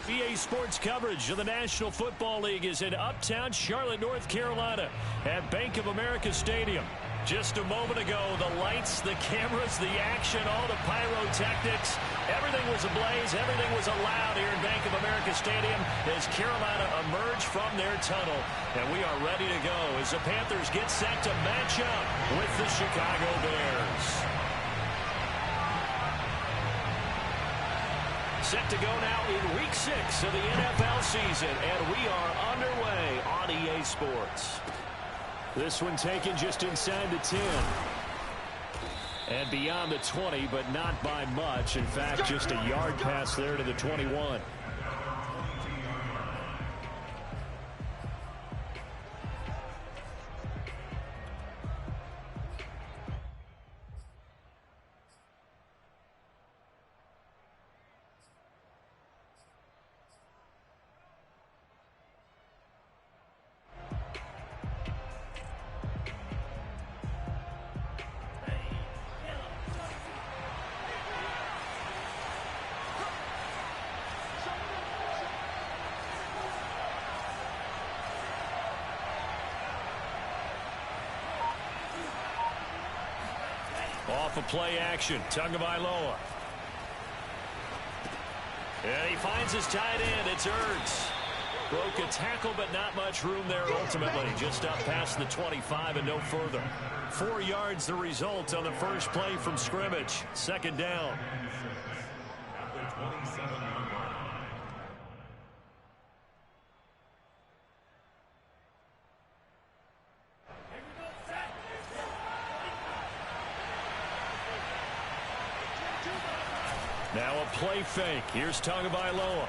EA Sports coverage of the National Football League is in Uptown Charlotte, North Carolina at Bank of America Stadium. Just a moment ago, the lights, the cameras, the action, all the pyrotechnics, everything was ablaze, everything was allowed here in Bank of America Stadium as Carolina emerged from their tunnel. And we are ready to go as the Panthers get set to match up with the Chicago Bears. Set to go now in Week 6 of the NFL season, and we are underway on EA Sports. This one taken just inside the 10. And beyond the 20, but not by much. In fact, just a yard pass there to the 21. Off of play action, Tagovailoa. And he finds his tight end. It's Ertz. Broke a tackle, but not much room there ultimately. Just up past the 25 and no further. 4 yards the result on the first play from scrimmage. Second down. Now a play fake. Here's Tagovailoa.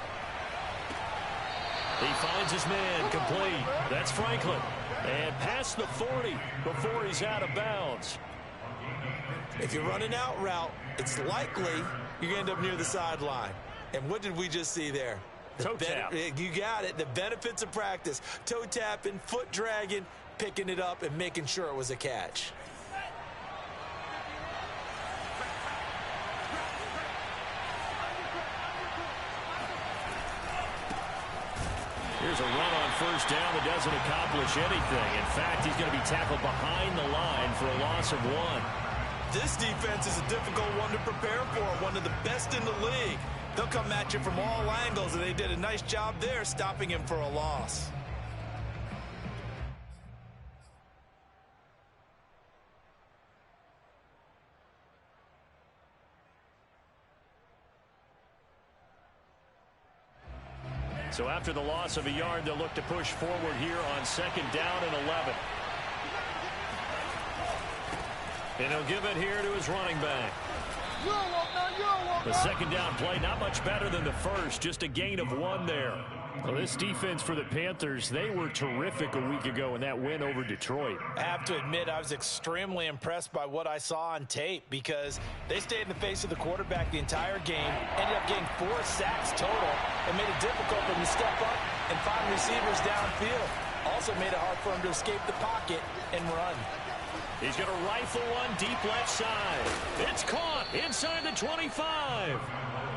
He finds his man complete. That's Franklin. And past the 40 before he's out of bounds. If you're running out route, it's likely you're going to end up near the sideline. And what did we just see there? Toe tap. You got it. The benefits of practice. Toe tapping, foot dragging, picking it up, and making sure it was a catch. Here's a run on first down that doesn't accomplish anything. In fact, he's going to be tackled behind the line for a loss of 1. This defense is a difficult one to prepare for, one of the best in the league. They'll come at you from all angles, and they did a nice job there stopping him for a loss. So after the loss of a yard, they'll look to push forward here on second down and 11. And he'll give it here to his running back. The second down play, not much better than the first, just a gain of 1 there. Well, this defense for the Panthers, they were terrific a week ago in that win over Detroit. I have to admit, I was extremely impressed by what I saw on tape because they stayed in the face of the quarterback the entire game, ended up getting 4 sacks total, and made it difficult for him to step up and find receivers downfield. Also made it hard for him to escape the pocket and run. He's going to rifle one deep left side. It's caught inside the 25.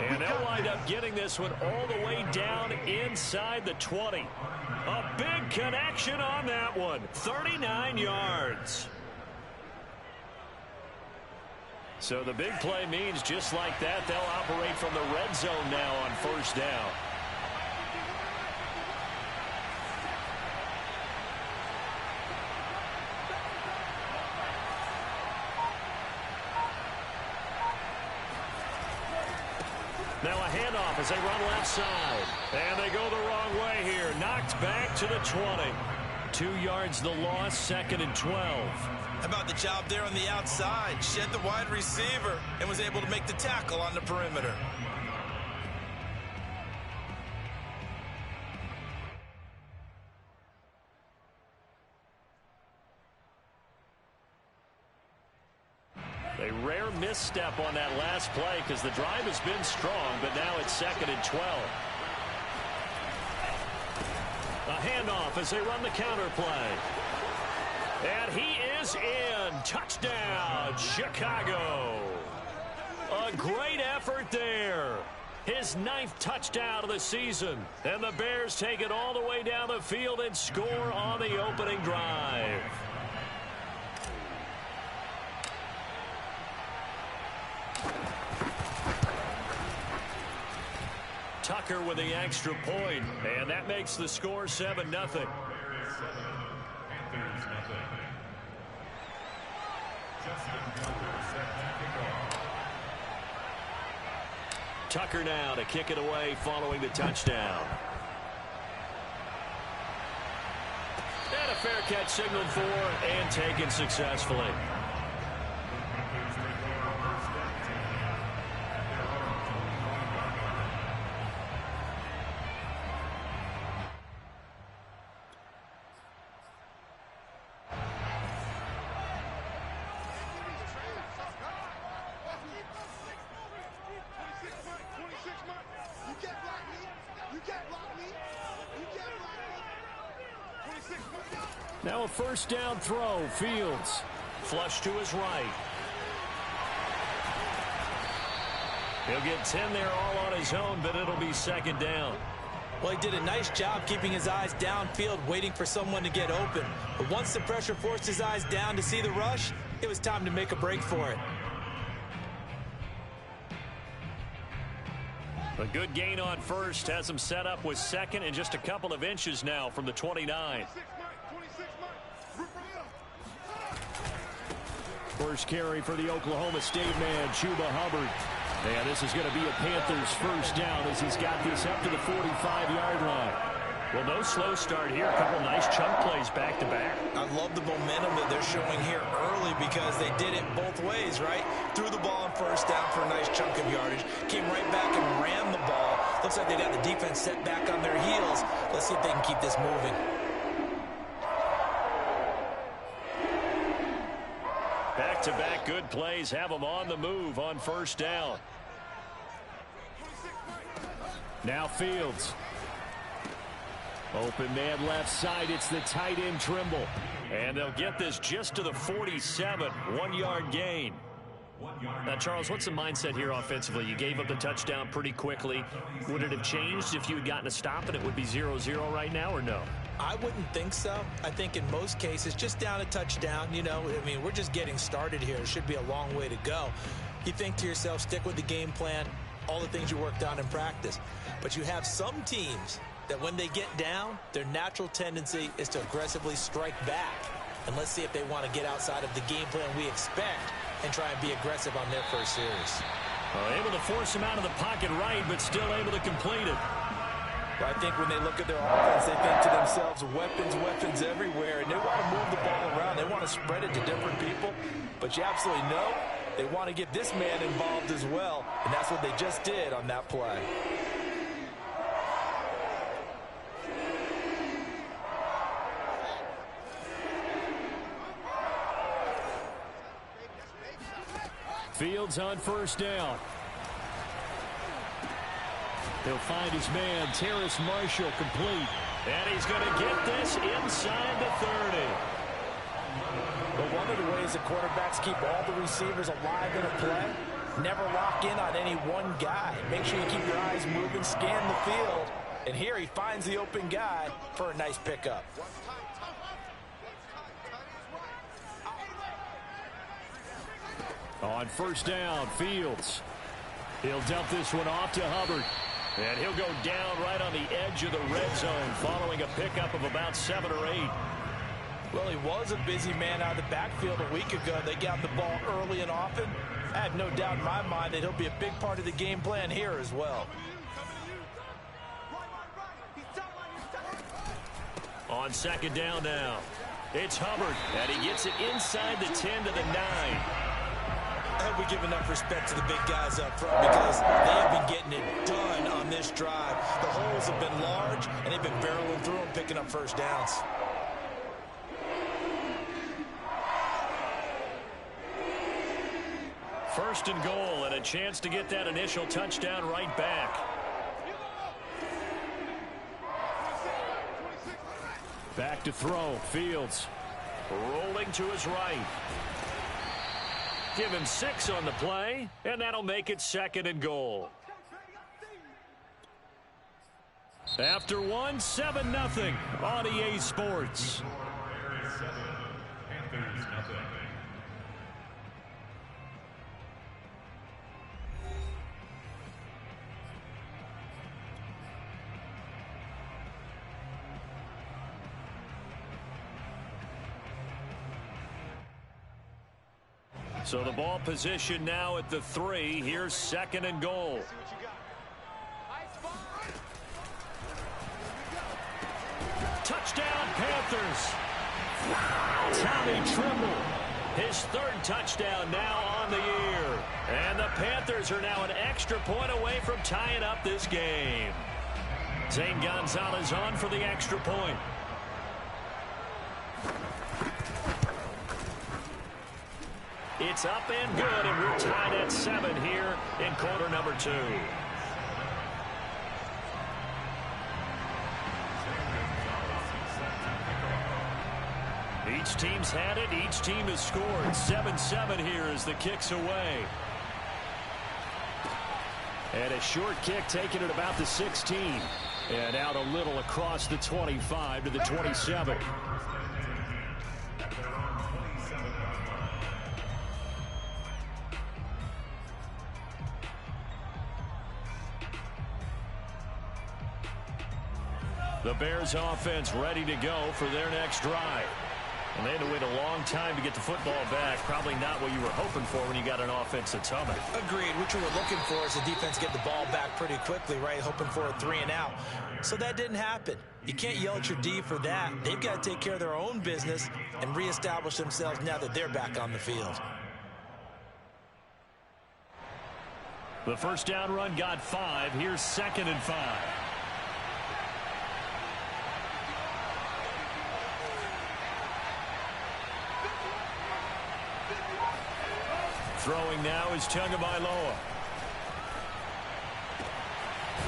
And they'll wind up getting this one all the way down inside the 20. A big connection on that one. 39 yards. So the big play means just like that, they'll operate from the red zone now on first down. Now a handoff as they run left side. And they go the wrong way here. Knocked back to the 20. 2 yards the loss, second and 12. How about the job there on the outside? Shed the wide receiver and was able to make the tackle on the perimeter. A rare misstep on that last play because the drive has been strong, but now it's second and 12. A handoff as they run the counter play. And he is in. Touchdown, Chicago. A A great effort there. His 9th touchdown of the season. And the Bears take it all the way down the field and score on the opening drive. Tucker with the extra point, and that makes the score 7-0. Tucker now to kick it away following the touchdown. And a fair catch signaled for and taken successfully. Now a first down throw. Fields. Flush to his right. He'll get 10 there all on his own, but it'll be second down. Well, he did a nice job keeping his eyes downfield, waiting for someone to get open. But once the pressure forced his eyes down to see the rush, it was time to make a break for it. A good gain on first has him set up with second and just a couple of inches now from the 29. First carry for the Oklahoma State man, Chuba Hubbard. And this is going to be a Panthers first down as he's got this up to the 45-yard line. Well, no slow start here. A couple nice chunk plays back-to-back. I love the momentum that they're showing here early because they did it both ways, right? Threw the ball on first down for a nice chunk of yardage. Came right back and ran the ball. Looks like they got the defense set back on their heels. Let's see if they can keep this moving. Back-to-back good plays have them on the move on first down. Now Fields. Open man left side. It's the tight end Trimble. And they'll get this just to the 47. 1-yard gain. Now, Charles, what's the mindset here offensively? You gave up the touchdown pretty quickly. Would it have changed if you had gotten a stop and it would be 0-0 right now, or no? I wouldn't think so. I think in most cases, just down a touchdown, you know, I mean, we're just getting started here. It should be a long way to go. You think to yourself, stick with the game plan, all the things you worked on in practice. But you have some teams that when they get down, their natural tendency is to aggressively strike back. And let's see if they want to get outside of the game plan we expect and try and be aggressive on their first series. Able to force him out of the pocket right, but still able to complete it. Well, I think when they look at their offense, they think to themselves, weapons everywhere, and they want to move the ball around. They want to spread it to different people, but you absolutely know they want to get this man involved as well, and that's what they just did on that play. Fields on first down. He'll find his man, Terrace Marshall, complete. And he's going to get this inside the 30. But one of the ways that quarterbacks keep all the receivers alive in a play, never lock in on any one guy. Make sure you keep your eyes moving, scan the field. And here he finds the open guy for a nice pickup. On first down, Fields. He'll dump this one off to Hubbard. And he'll go down right on the edge of the red zone following a pickup of about 7 or 8. Well, he was a busy man out of the backfield a week ago. They got the ball early and often. I have no doubt in my mind that he'll be a big part of the game plan here as well. On second down now, it's Hubbard. And he gets it inside the 10 to the 9. I hope we give enough respect to the big guys up front because they have been getting it done on this drive. The holes have been large, and they've been barreling through them, picking up first downs. First and goal, and a chance to get that initial touchdown right back. Back to throw, Fields. Rolling to his right. Give him 6 on the play, and that'll make it 2nd and goal. After 1, 7-0 on EA Sports. So the ball position now at the 3. Here's 2nd and goal. Touchdown, Panthers. Tommy Tremble, his 3rd touchdown now on the year. And the Panthers are now an extra point away from tying up this game. Zane Gonzalez on for the extra point. It's up and good, and we're tied at 7 here in quarter number 2. Each team's had it. Each team has scored. 7-7 here as the kick's away. And a short kick taken at about the 16. And out a little across the 25 to the 27. The Bears offense ready to go for their next drive. And they had to wait a long time to get the football back. Probably not what you were hoping for when you got an offense that's humming. Agreed. What you were looking for is the defense get the ball back pretty quickly, right? Hoping for a 3 and out. So that didn't happen. You can't yell at your D for that. They've got to take care of their own business and reestablish themselves now that they're back on the field. The first down run got 5. Here's 2nd and 5. Throwing now is Tagovailoa.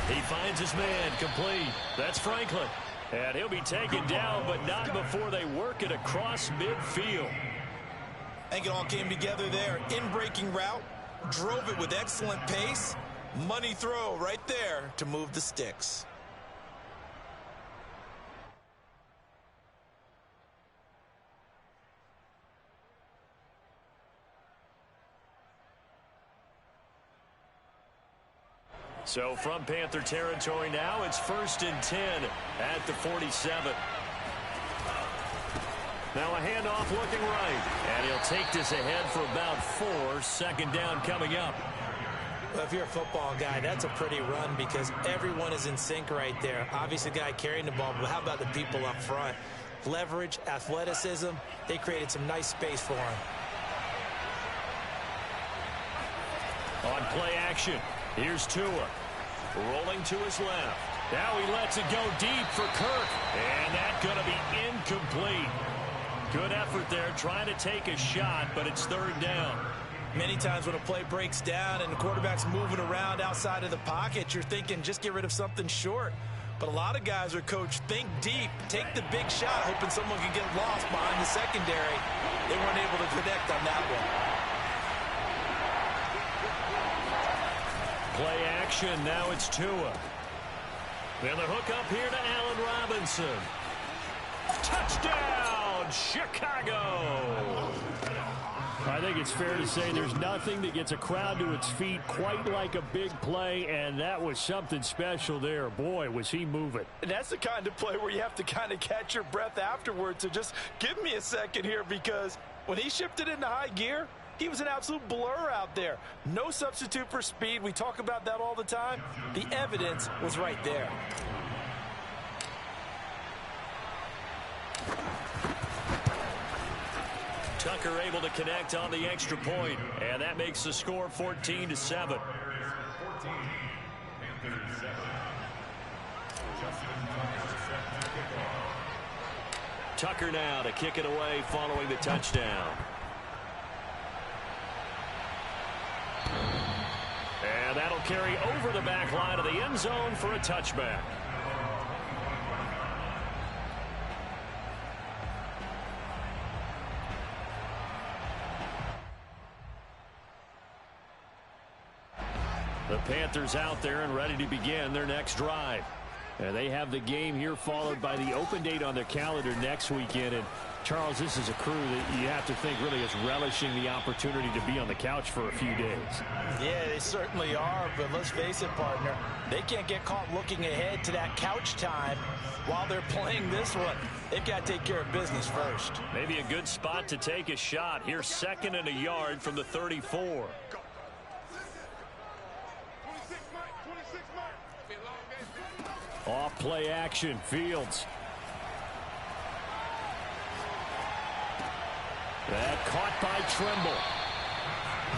He finds his man complete. That's Franklin. And he'll be taken down, but not before they work it across midfield. I think it all came together there. In-breaking route, drove it with excellent pace. Money throw right there to move the sticks. So from Panther territory now, it's 1st and 10 at the 47. Now a handoff looking right. And he'll take this ahead for about 4. 2nd down coming up. Well, if you're a football guy, that's a pretty run because everyone is in sync right there. Obviously, the guy carrying the ball, but how about the people up front? Leverage, athleticism, they created some nice space for him. On play action, here's Tua. Rolling to his left. Now he lets it go deep for Kirk. And that's going to be incomplete. Good effort there, trying to take a shot, but it's 3rd down. Many times when a play breaks down and the quarterback's moving around outside of the pocket, you're thinking just get rid of something short. But a lot of guys are coached, think deep, take the big shot, hoping someone can get lost behind the secondary. They weren't able to connect on that one. Play action, now it's Tua. And the hook up here to Allen Robinson. Touchdown, Chicago! I think it's fair to say there's nothing that gets a crowd to its feet quite like a big play, and that was something special there. Boy, was he moving. And that's the kind of play where you have to kind of catch your breath afterwards. So just give me a second here, because when he shifted into high gear, he was an absolute blur out there. No substitute for speed. We talk about that all the time. The evidence was right there. Tucker able to connect on the extra point, and that makes the score 14-7. Tucker now to kick it away following the touchdown. And that'll carry over the back line of the end zone for a touchback. The Panthers out there and ready to begin their next drive. And they have the game here followed by the open date on their calendar next weekend. And Charles, this is a crew that you have to think really is relishing the opportunity to be on the couch for a few days. Yeah, they certainly are, but let's face it, partner, they can't get caught looking ahead to that couch time while they're playing this one. They've got to take care of business first. Maybe a good spot to take a shot. Here's 2nd and a yard from the 34. Off play action, Fields. That caught by Trimble.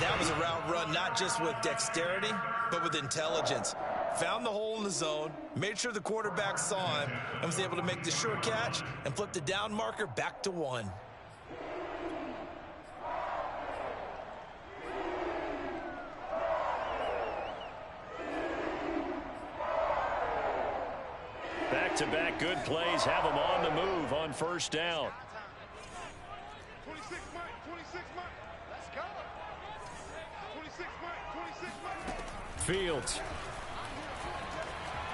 That was a route run not just with dexterity, but with intelligence. Found the hole in the zone, made sure the quarterback saw him, and was able to make the sure catch and flip the down marker back to 1. Back-to-back good plays have them on the move on first down. 26 Mike. Let's go. 26 Mike. Fields.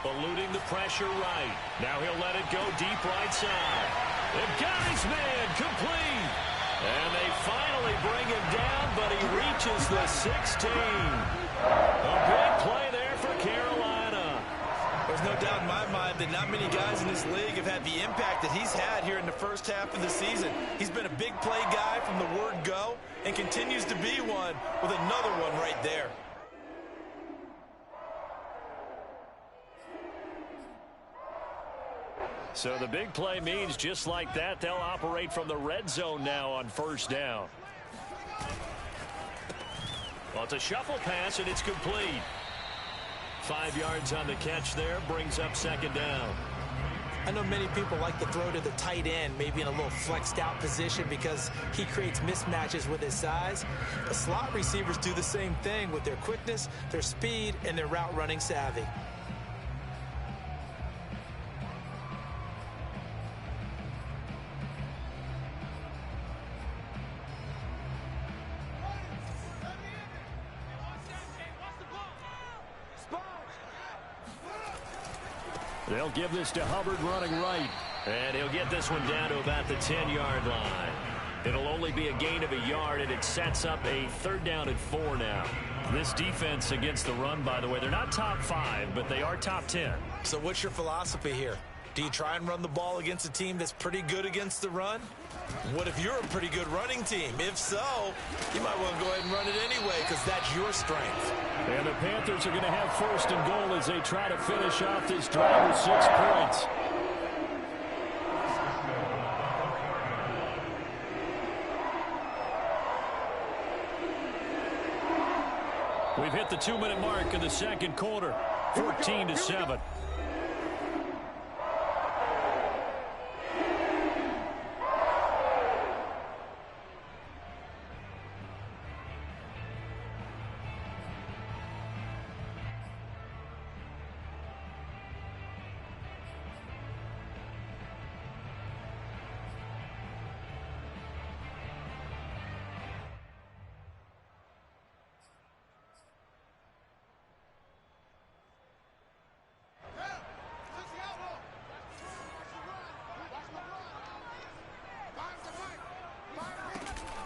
Eluding the pressure right. Now he'll let it go deep right side. They've got his man complete. And they finally bring him down, but he reaches the 16. A big play there for Carolina. There's no doubt in my mind that not many guys in this league have had the impact that he's had here in the first half of the season. He's been a big play guy from the word go and continues to be one with another one right there. So the big play means just like that, they'll operate from the red zone now on first down. Well, it's a shuffle pass, and it's complete. 5 yards on the catch there, brings up 2nd down. I know many people like to throw to the tight end, maybe in a little flexed out position because he creates mismatches with his size. The slot receivers do the same thing with their quickness, their speed, and their route running savvy. They'll give this to Hubbard running right. And he'll get this one down to about the 10-yard line. It'll only be a gain of a yard, and it sets up a 3rd down and 4 now. This defense against the run, by the way, they're not top 5, but they are top 10. So what's your philosophy here? Do you try and run the ball against a team that's pretty good against the run? What if you're a pretty good running team? If so, you might want to go ahead and run it anyway because that's your strength. And the Panthers are going to have 1st and goal as they try to finish off this drive with 6 points. We've hit the 2-minute mark in the 2nd quarter, 14-7.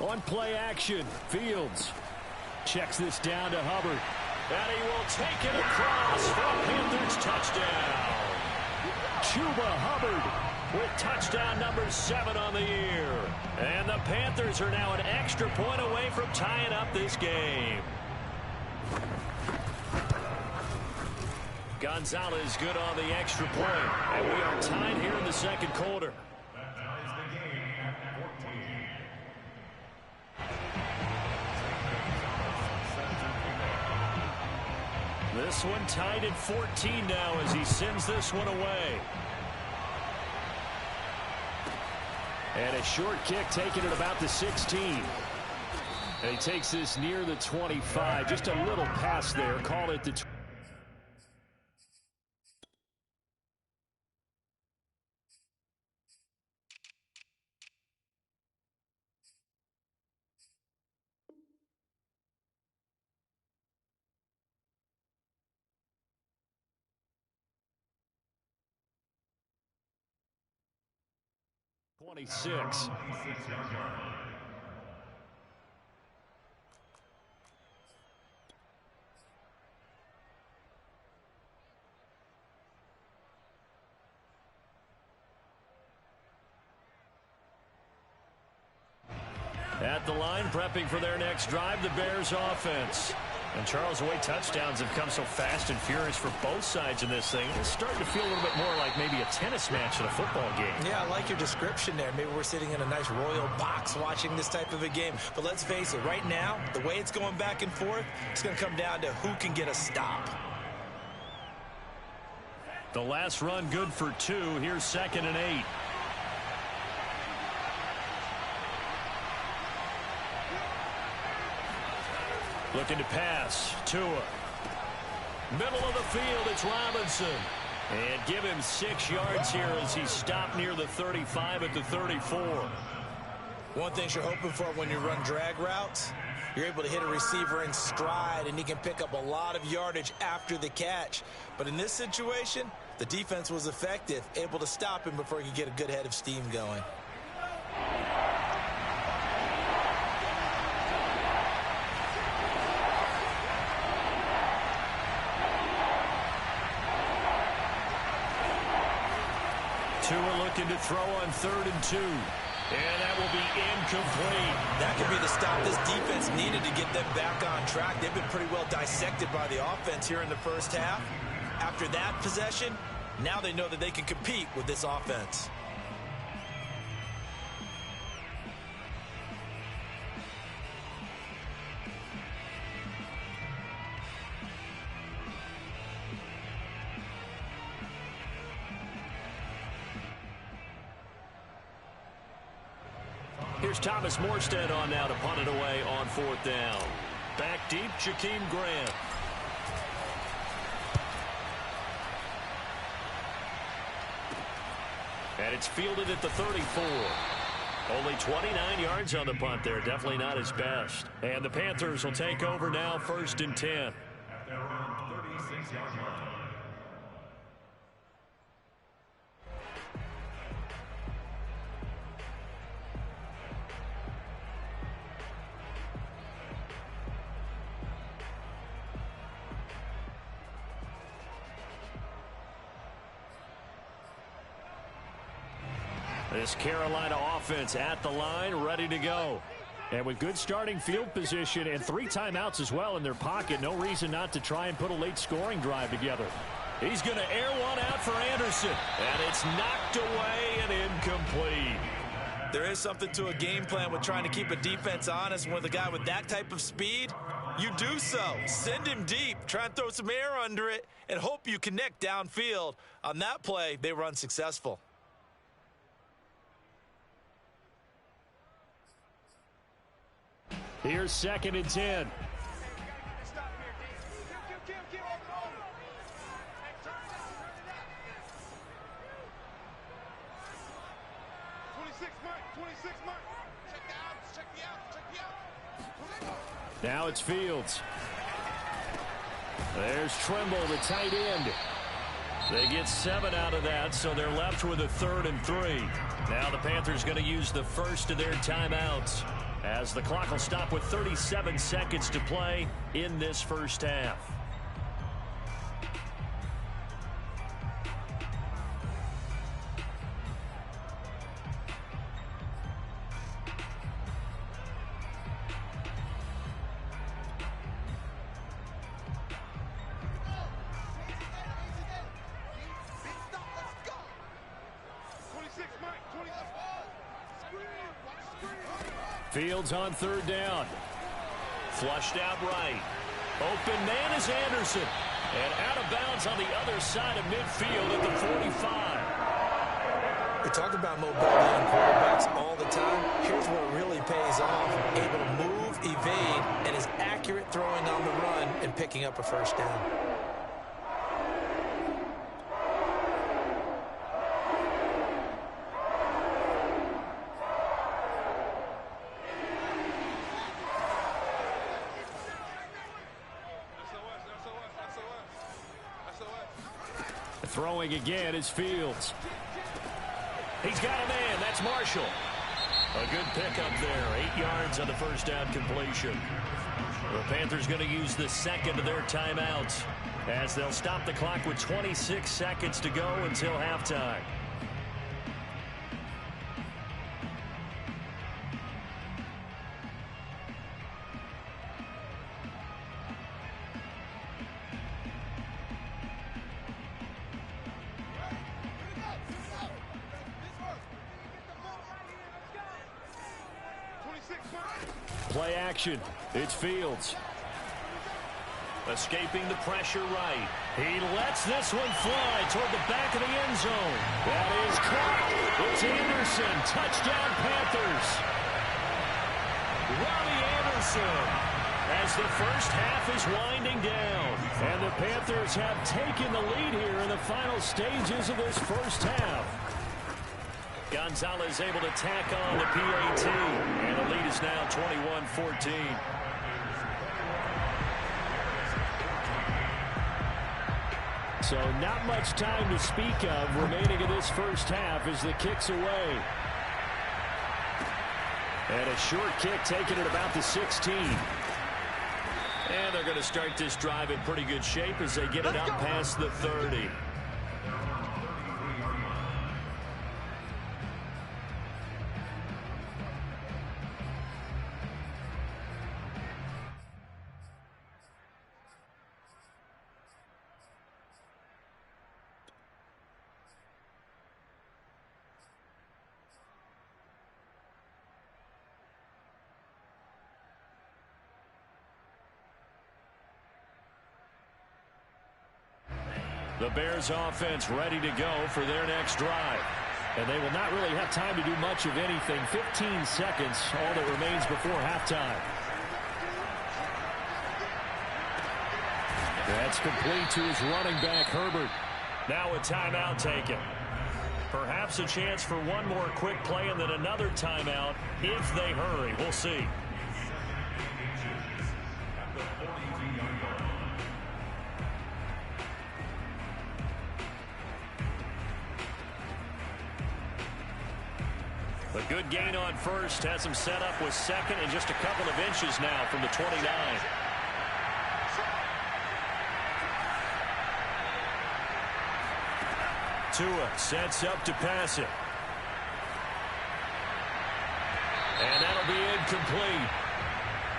On play action, Fields checks this down to Hubbard. And he will take it across for a Panthers touchdown. Chuba Hubbard with touchdown number 7 on the year. And the Panthers are now an extra point away from tying up this game. Gonzalez good on the extra point. And we are tied here in the 2nd quarter. This one tied at 14 now as he sends this one away. And a short kick taken at about the 16. And he takes this near the 25. Just a little pass there. Call it the 26. At the line, prepping for their next drive, the Bears offense. And Charles, the way touchdowns have come so fast and furious for both sides in this thing, it's starting to feel a little bit more like maybe a tennis match in a football game. Yeah, I like your description there. Maybe we're sitting in a nice royal box watching this type of a game. But let's face it, right now, the way it's going back and forth, it's going to come down to who can get a stop. The last run good for 2. Here's 2nd and 8. Looking to pass. Tua. Middle of the field, it's Robinson. And give him 6 yards here as he's stopped near the 35 at the 34. One thing you're hoping for when you run drag routes, you're able to hit a receiver in stride, and he can pick up a lot of yardage after the catch. But in this situation, the defense was effective, able to stop him before he could get a good head of steam going. Tua looking to throw on 3rd and 2. And that will be incomplete. That could be the stop this defense needed to get them back on track. They've been pretty well dissected by the offense here in the first half. After that possession, now they know that they can compete with this offense. Here's Thomas Morstead on now to punt it away on 4th down. Back deep, Jakeem Grant. And it's fielded at the 34. Only 29 yards on the punt there. Definitely not his best. And the Panthers will take over now, 1st and 10. At their own 36-yard line. This Carolina offense at the line, ready to go. And with good starting field position and 3 timeouts as well in their pocket, no reason not to try and put a late scoring drive together. He's going to air one out for Anderson. And it's knocked away and incomplete. There is something to a game plan with trying to keep a defense honest. With a guy with that type of speed, you do so. Send him deep, try and throw some air under it, and hope you connect downfield. On that play, they were unsuccessful. Here's 2nd and 10. Now it's Fields. There's Trimble, the tight end. They get 7 out of that, so they're left with a 3rd and 3. Now the Panthers going to use the first of their timeouts, as the clock will stop with 37 seconds to play in this first half. Fields on 3rd down. Flushed out right. Open man is Anderson. And out of bounds on the other side of midfield at the 45. We talk about mobility on quarterbacks all the time. Here's where it really pays off. Able to move, evade, and is accurate throwing on the run and picking up a first down. Throwing again is Fields. He's got a man. That's Marshall. A good pickup there. 8 yards on the first down completion. The Panthers going to use the second of their timeouts as they'll stop the clock with 26 seconds to go until halftime. Play action. It's Fields. Escaping the pressure right. He lets this one fly toward the back of the end zone. That is caught. It's Anderson. Touchdown Panthers. Robbie Anderson. As the first half is winding down. And the Panthers have taken the lead here in the final stages of this first half. Gonzalez able to tack on the PAT. And the lead is now 21-14. So not much time to speak of remaining in this first half as the kick's away. And a short kick taken at about the 16. And they're going to start this drive in pretty good shape as they get it out past the 30. The Bears offense ready to go for their next drive. And they will not really have time to do much of anything. 15 seconds, all that remains before halftime. That's complete to his running back, Herbert. Now a timeout taken. Perhaps a chance for one more quick play and then another timeout if they hurry. We'll see. A good gain on first, has him set up with second and just a couple of inches now from the 29. Tua sets up to pass it. And that'll be incomplete.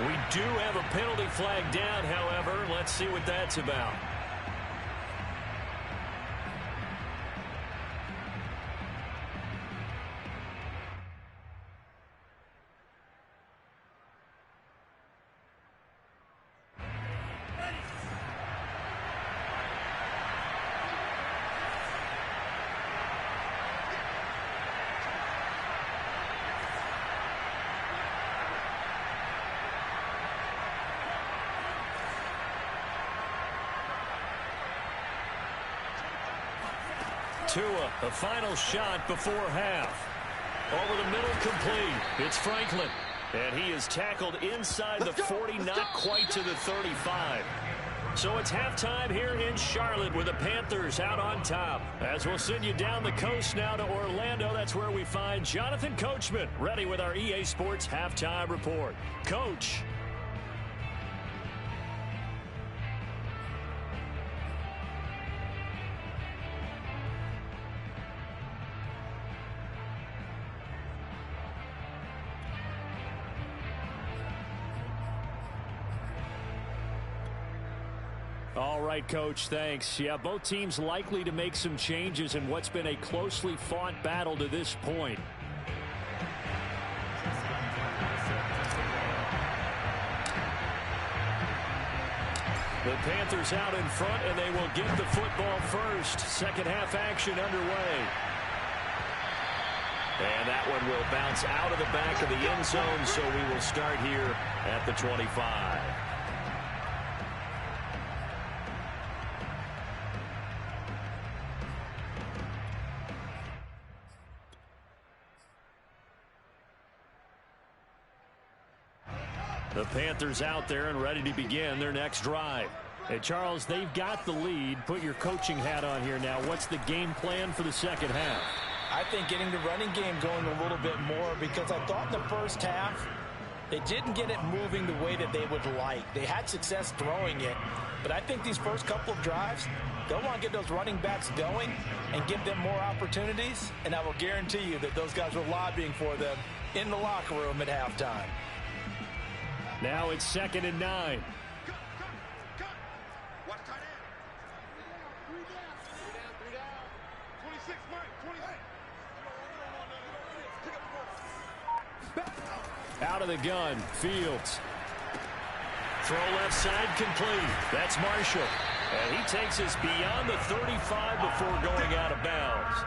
We do have a penalty flag down, however. Let's see what that's about. Tua, the final shot before half. Over the middle, complete. It's Franklin. And he is tackled inside the 40, not quite to the 35. So it's halftime here in Charlotte with the Panthers out on top. As we'll send you down the coast now to Orlando, that's where we find Jonathan Coachman, ready with our EA Sports Halftime Report. Coach. All right, Coach, thanks. Yeah, both teams likely to make some changes in what's been a closely fought battle to this point. The Panthers out in front, and they will get the football first. Second half action underway. And that one will bounce out of the back of the end zone, so we will start here at the 25. The Panthers out there and ready to begin their next drive. Hey, Charles, they've got the lead. Put your coaching hat on here now. What's the game plan for the second half? I think getting the running game going a little bit more, because I thought in the first half they didn't get it moving the way that they would like. They had success throwing it, but I think these first couple of drives, they'll want to get those running backs going and give them more opportunities, and I will guarantee you that those guys were lobbying for them in the locker room at halftime. Now it's 2nd and 9. Out of the gun, Fields. Throw left side complete. That's Marshall. And he takes us beyond the 35 before going out of bounds.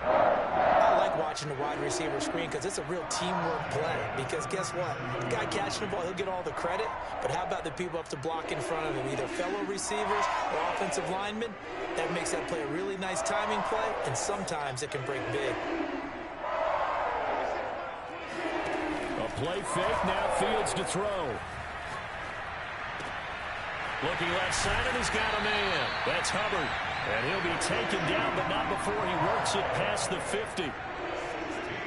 I like watching the wide receiver screen because it's a real teamwork play. Because guess what? The guy catching the ball, he'll get all the credit. But how about the people up to block in front of him? Either fellow receivers or offensive linemen. That makes that play a really nice timing play. And sometimes it can break big. Play fake, now Fields to throw. Looking left side, and he's got a man. That's Hubbard. And he'll be taken down, but not before he works it past the 50.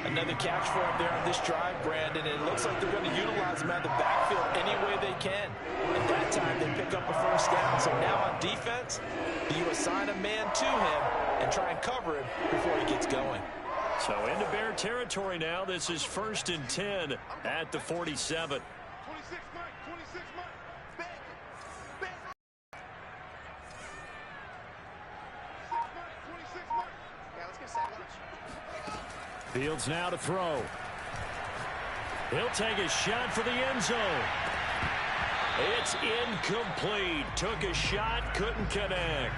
Another catch for him there on this drive, Brandon. And it looks like they're going to utilize him out of the backfield any way they can. At that time, they pick up a first down. So now on defense, you assign a man to him and try and cover him before he gets going. So into Bear territory now. This is 1st and 10 at the 47. Fields now to throw. He'll take a shot for the end zone. It's incomplete. Took a shot, couldn't connect.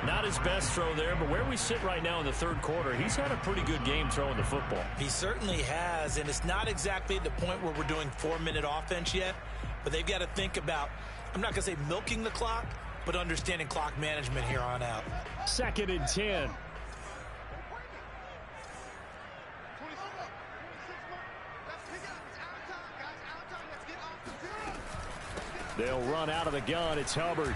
Not his best throw there, but where we sit right now in the third quarter, he's had a pretty good game throwing the football. He certainly has, and it's not exactly the point where we're doing 4-minute offense yet, but they've got to think about, I'm not going to say milking the clock, but understanding clock management here on out. 2nd and 10. They'll run out of the gun. It's Hubbard.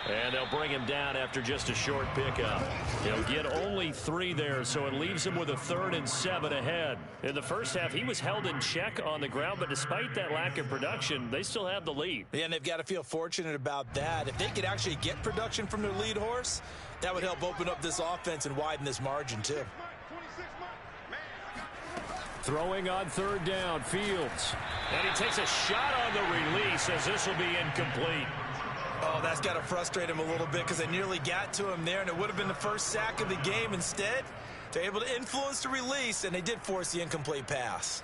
And they'll bring him down after just a short pickup. He'll get only 3 there, so it leaves him with a 3rd and 7 ahead. In the first half, he was held in check on the ground, but despite that lack of production, they still have the lead. Yeah, and they've got to feel fortunate about that. If they could actually get production from their lead horse, that would help open up this offense and widen this margin, too. Throwing on 3rd down, Fields. And he takes a shot on the release as this will be incomplete. Oh, that's got to frustrate him a little bit because they nearly got to him there, and it would have been the first sack of the game. Instead, they're able to influence the release, and they did force the incomplete pass.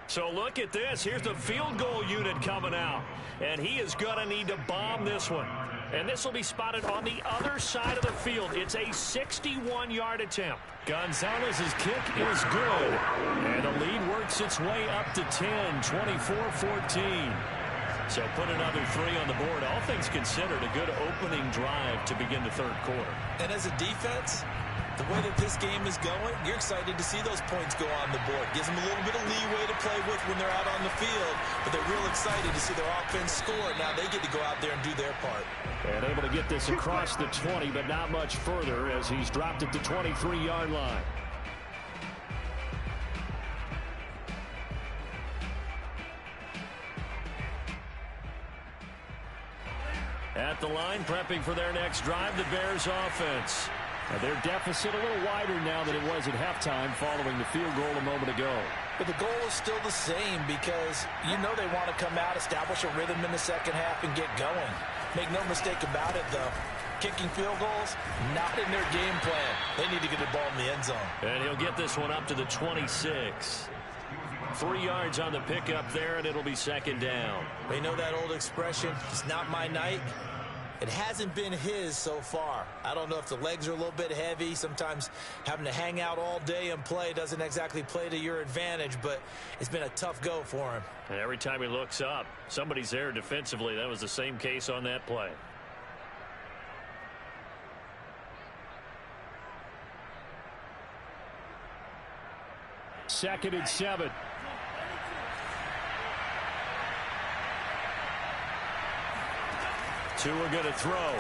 So look at this. Here's the field goal unit coming out, and he is going to need to bomb this one. And this will be spotted on the other side of the field. It's a 61-yard attempt. Gonzalez's kick is good, and the lead works its way up to 10, 24-14. So put another 3 on the board. All things considered, a good opening drive to begin the third quarter. And as a defense, the way that this game is going, you're excited to see those points go on the board. Gives them a little bit of leeway to play with when they're out on the field, but they're real excited to see their offense score. Now they get to go out there and do their part. And able to get this across the 20, but not much further as he's dropped at the 23-yard line. At the line, prepping for their next drive, the Bears offense. Now their deficit a little wider now than it was at halftime following the field goal a moment ago. But the goal is still the same because you know they want to come out, establish a rhythm in the second half, and get going. Make no mistake about it, though. Kicking field goals, not in their game plan. They need to get the ball in the end zone. And he'll get this one up to the 26. 3 yards on the pickup there, and it'll be 2nd down. They know that old expression, it's not my night. It hasn't been his so far. I don't know if the legs are a little bit heavy. Sometimes having to hang out all day and play doesn't exactly play to your advantage, but it's been a tough go for him. And every time he looks up, somebody's there defensively. That was the same case on that play. Second and 7. Two are going to throw.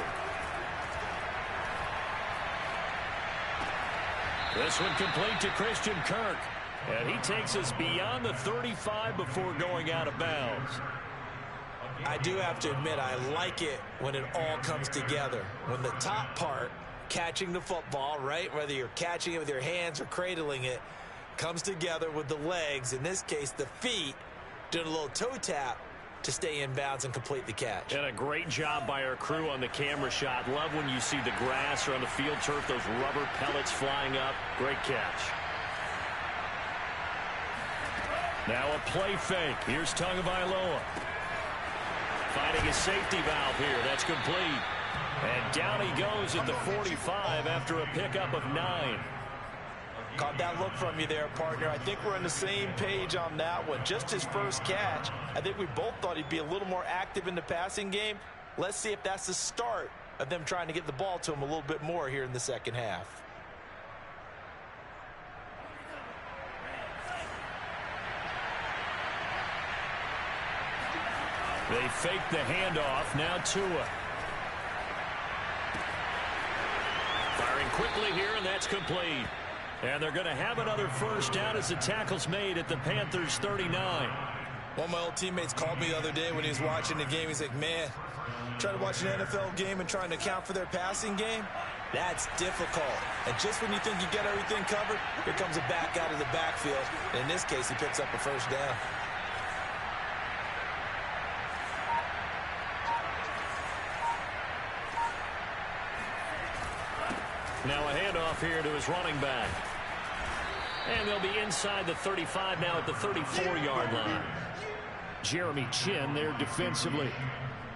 This one complete to Christian Kirk. And he takes us beyond the 35 before going out of bounds. I do have to admit, I like it when it all comes together. When the top part, catching the football, right, whether you're catching it with your hands or cradling it, comes together with the legs, in this case the feet, doing a little toe tap to stay in bounds and complete the catch. And a great job by our crew on the camera shot. Love when you see the grass or on the field turf, those rubber pellets flying up. Great catch. Now a play fake. Here's Tagovailoa. Finding his safety valve here. That's complete. And down he goes at the 45 after a pickup of 9. Caught that look from you there, partner. I think we're on the same page on that one. Just his first catch. I think we both thought he'd be a little more active in the passing game. Let's see if that's the start of them trying to get the ball to him a little bit more here in the second half. They fake the handoff. Now Tua. Firing quickly here, and that's complete. And they're going to have another first down as the tackle's made at the Panthers' 39. One of my old teammates called me the other day when he was watching the game. He's like, man, trying to watch an NFL game and trying to account for their passing game, that's difficult. And just when you think you get everything covered, here comes a back out of the backfield. And in this case, he picks up a first down. Now a handoff here to his running back. And they'll be inside the 35 now at the 34-yard line. Jeremy Chinn there defensively.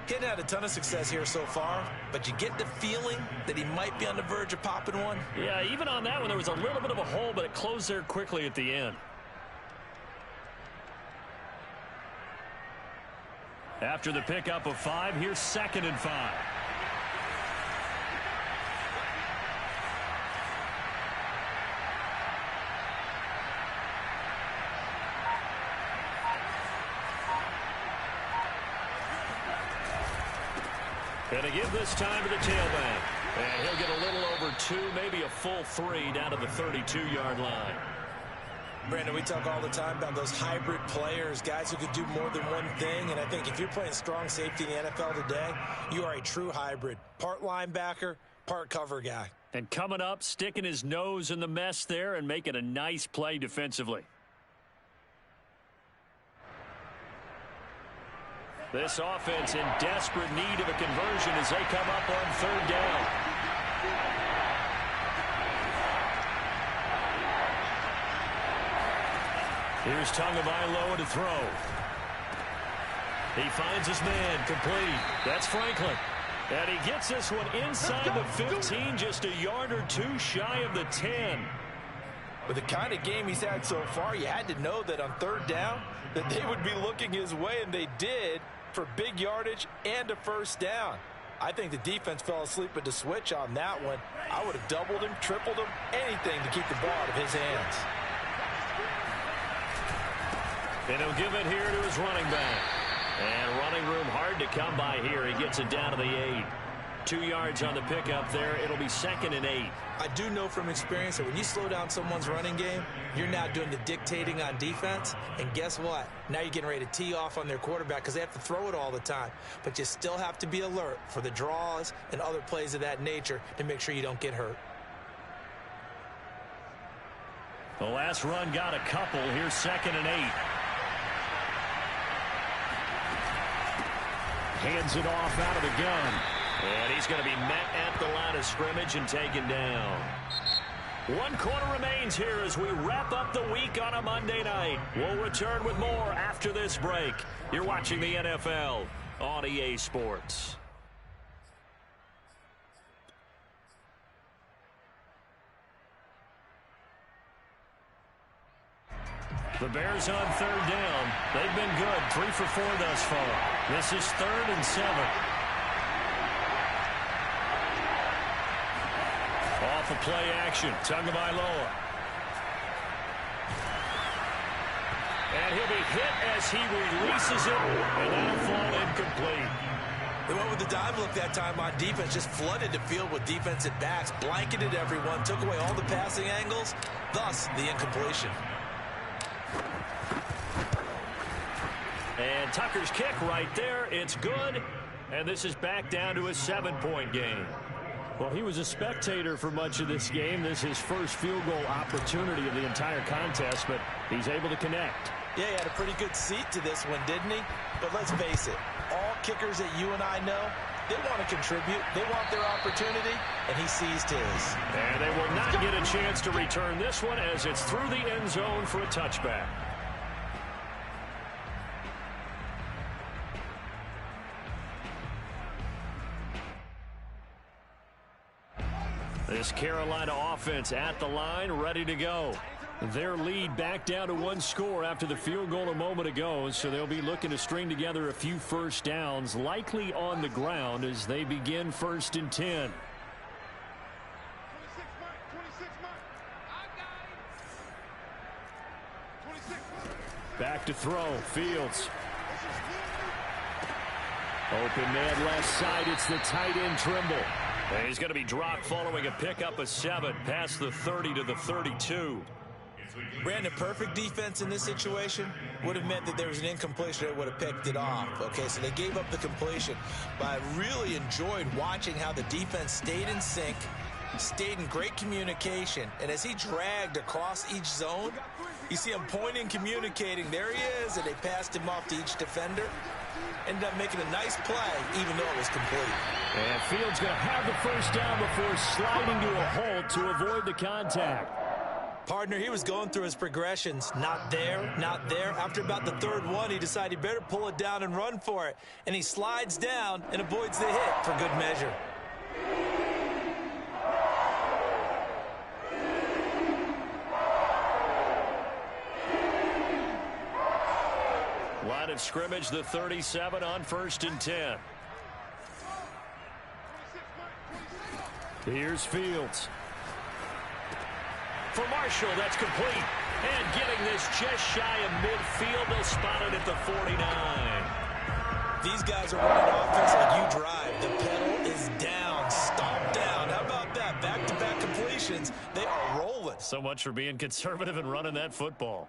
He hadn't had a ton of success here so far, but you get the feeling that he might be on the verge of popping one. Yeah, even on that one, there was a little bit of a hole, but it closed there quickly at the end. After the pickup of 5, here's 2nd and 5. And to give this time to the tailback. And he'll get a little over 2, maybe a full 3 down to the 32-yard line. Brandon, we talk all the time about those hybrid players, guys who could do more than one thing. And I think if you're playing strong safety in the NFL today, you are a true hybrid. Part linebacker, part cover guy. And coming up, sticking his nose in the mess there and making a nice play defensively. This offense in desperate need of a conversion as they come up on 3rd down. Here's Tagovailoa to throw. He finds his man, complete. That's Franklin. And he gets this one inside the 15, just a yard or 2 shy of the 10. With the kind of game he's had so far, you had to know that on 3rd down that they would be looking his way, and they did, for big yardage and a first down. I think the defense fell asleep at the switch on that one. I would have doubled him, tripled him, anything to keep the ball out of his hands. And he'll give it here to his running back. And running room hard to come by here. He gets it down to the 8. 2 yards on the pickup there. It'll be 2nd and 8. I do know from experience that when you slow down someone's running game, you're now doing the dictating on defense. And guess what? Now you're getting ready to tee off on their quarterback because they have to throw it all the time. But you still have to be alert for the draws and other plays of that nature to make sure you don't get hurt. The last run got a couple. Here's 2nd and 8. Hands it off out of the gun. And he's going to be met at the line of scrimmage and taken down. 1 quarter remains here as we wrap up the week on a Monday night. We'll return with more after this break. You're watching the NFL on EA Sports. The Bears on 3rd down. They've been good. 3 for 4 thus far. This is 3rd and 7. Off of play action. Tagovailoa. And he'll be hit as he releases it. And that'll fall incomplete. They went with the dime look that time on defense, just flooded the field with defensive backs, blanketed everyone, took away all the passing angles, thus the incompletion. And Tucker's kick right there. It's good. And this is back down to a 7-point game. Well, he was a spectator for much of this game. This is his first field goal opportunity of the entire contest, but he's able to connect. Yeah, he had a pretty good seat to this one, didn't he? But let's face it, all kickers that you and I know, they want to contribute. They want their opportunity, and he seized his. And they will not get a chance to return this one as it's through the end zone for a touchback. This Carolina offense at the line, ready to go. Their lead back down to 1 score after the field goal a moment ago, so they'll be looking to string together a few first downs, likely on the ground as they begin 1st and 10. Back to throw, Fields. Open man left side, it's the tight end Trimble. And he's going to be dropped following a pickup of 7 past the 30 to the 32. Brandon, perfect defense in this situation would have meant that there was an incompletion that would have picked it off. Okay, so they gave up the completion. But I really enjoyed watching how the defense stayed in sync, stayed in great communication. And as he dragged across each zone, you see him pointing, communicating. There he is, and they passed him off to each defender. Ended up making a nice play, even though it was complete. And Fields going to have the first down before sliding to a halt to avoid the contact. Partner, he was going through his progressions. Not there, not there. After about the 3rd one, he decided he better pull it down and run for it. And he slides down and avoids the hit for good measure. Line of scrimmage, the 37 on 1st and 10. Here's Fields. For Marshall, that's complete. And getting this just shy of midfield, they'll spot it at the 49. These guys are running offense like you drive. The pedal is down, stomp down. How about that? Back-to-back completions. They are rolling. So much for being conservative and running that football.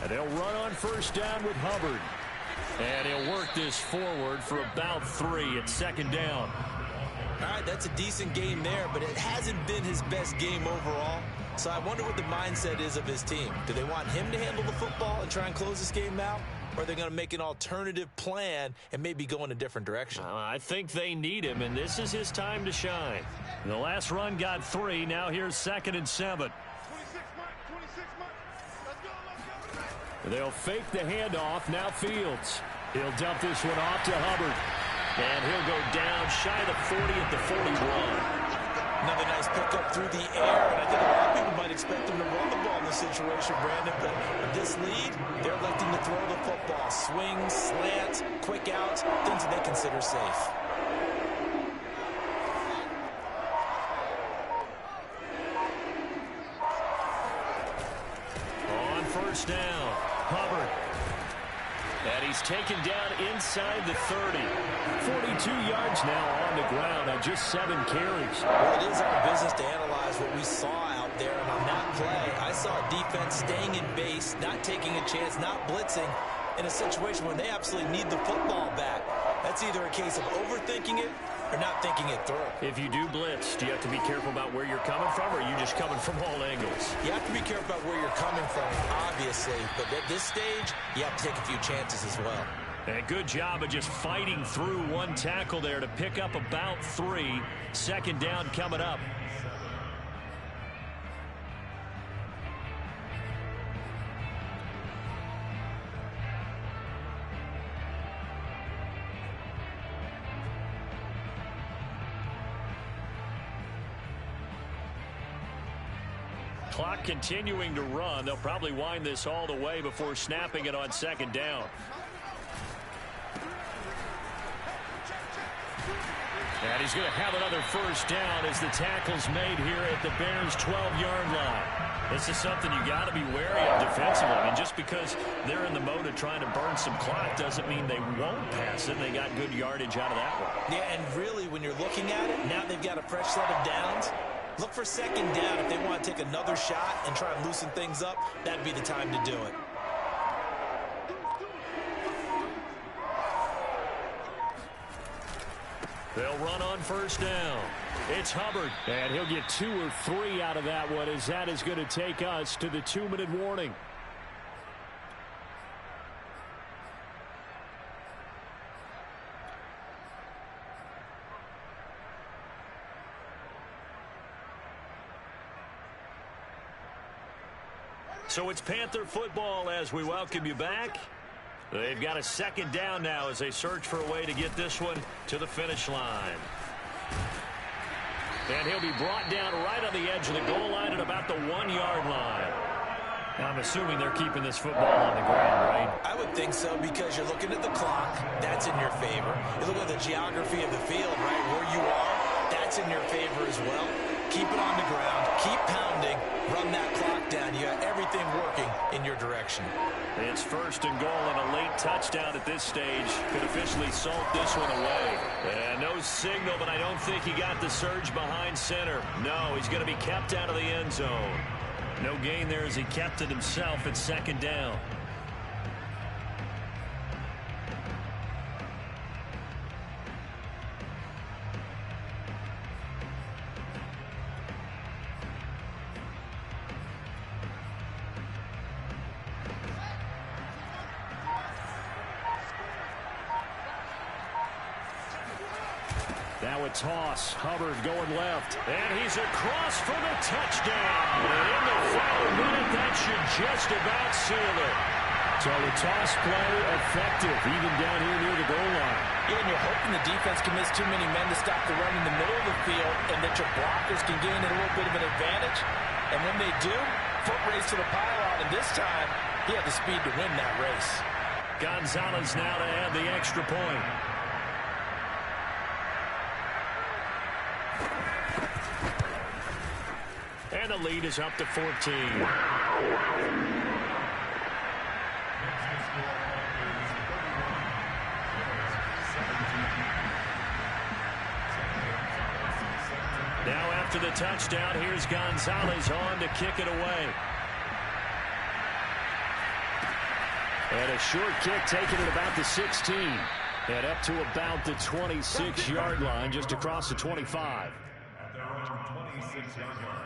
And they'll run on 1st down with Hubbard. And he'll work this forward for about 3 at 2nd down. All right, that's a decent game there, but it hasn't been his best game overall. So I wonder what the mindset is of his team. Do they want him to handle the football and try and close this game out? Or are they going to make an alternative plan and maybe go in a different direction? I think they need him, and this is his time to shine. The last run got 3. Now here's 2nd and 7. They'll fake the handoff. Now Fields. He'll dump this one off to Hubbard. And he'll go down shy of the 40 at the 41. Another nice pickup through the air. And I think a lot of people might expect him to run the ball in this situation, Brandon. But with this lead, they're electing to throw the football. Swings, slants, quick outs, things that they consider safe. On 1st down, Hubbard. And he's taken down inside the 30. 42 yards now on the ground on just 7 carries. Well, it is our business to analyze what we saw out there. And on that play, I saw a defense staying in base, not taking a chance, not blitzing in a situation where they absolutely need the football back. That's either a case of overthinking it or not thinking it through. If you do blitz, do you have to be careful about where you're coming from, or are you just coming from all angles? You have to be careful about where you're coming from, obviously. But at this stage, you have to take a few chances as well. And a good job of just fighting through one tackle there to pick up about 3. 2nd down coming up. Clock continuing to run. They'll probably wind this all the way before snapping it on 2nd down. And he's going to have another first down as the tackle's made here at the Bears' 12-yard line. This is something you got to be wary of defensively. I mean, just because they're in the mode of trying to burn some clock doesn't mean they won't pass it. They got good yardage out of that one. Yeah, and really, when you're looking at it, now they've got a fresh set of downs. Look for second down. If they want to take another shot and try and loosen things up, that'd be the time to do it. They'll run on first down. It's Hubbard, and he'll get 2 or 3 out of that one, as that is going to take us to the 2-minute warning. So it's Panther football as we welcome you back. They've got a second down now as they search for a way to get this one to the finish line. And he'll be brought down right on the edge of the goal line at about the 1-yard line. Now, I'm assuming they're keeping this football on the ground, right? I would think so, because you're looking at the clock. That's in your favor. You look at the geography of the field, right, where you are. That's in your favor as well. Keep it on the ground. Keep pounding. Run that clock down. You got everything working in your direction. It's first and goal, and a late touchdown at this stage could officially salt this one away. And no signal, but I don't think he got the surge behind center. No, he's going to be kept out of the end zone. No gain there as he kept it himself at second down. Now a toss. Hubbard going left. And he's across for the touchdown. And in the final minute, that should just about seal it. So the toss play effective, even down here near the goal line. Yeah, and you're hoping the defense can miss too many men to stop the run in the middle of the field, and that your blockers can gain a little bit of an advantage. And when they do, foot race to the pylon, and this time, he had the speed to win that race. Gonzalez now to add the extra point. And the lead is up to 14. Now after the touchdown, here's Gonzalez on to kick it away. And a short kick taken at about the 16. And up to about the 26-yard line, just across the 25. At their own 26-yard line.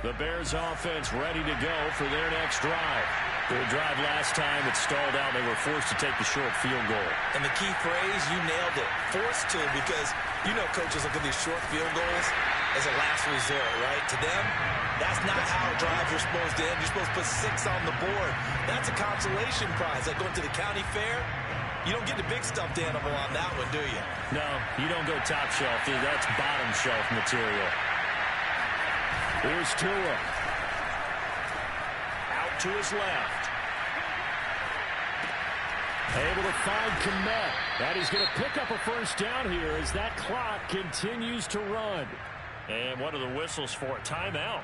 The Bears offense ready to go for their next drive. Their drive last time, it stalled out. They were forced to take the short field goal. And the key phrase, you nailed it. Forced to, because you know coaches look at these short field goals as a last resort, right? To them, that's not how drives are supposed to end. You're supposed to put 6 on the board. That's a consolation prize. Like going to the county fair, you don't get the big stuffed animal on that one, do you? No, you don't go top shelf, dude. That's bottom shelf material. Here's Tua. Out to his left. Able to find Kmet. And he's going to pick up a first down here as that clock continues to run. And what are the whistles for? Timeout.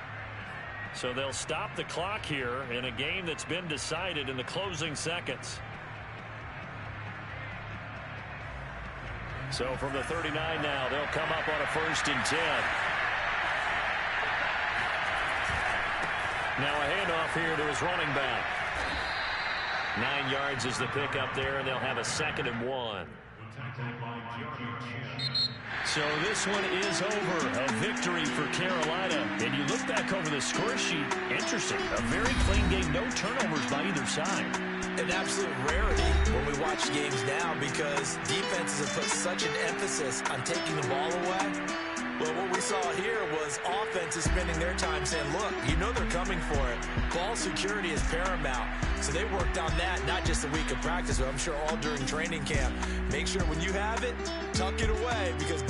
So they'll stop the clock here in a game that's been decided in the closing seconds. So from the 39 now, they'll come up on a 1st and 10. Now a handoff here to his running back. 9 yards is the pickup there, and they'll have a 2nd and 1. So this one is over. A victory for Carolina. And you look back over the score sheet, interesting. A very clean game, no turnovers by either side. an absolute rarity when we watch games now because defenses have put such an emphasis on taking the ball away. Well, what we saw here was offenses spending their time saying, look, you know they're coming for it. Ball security is paramount. So they worked on that, not just a week of practice, but I'm sure all during training camp. Make sure when you have it, tuck it away because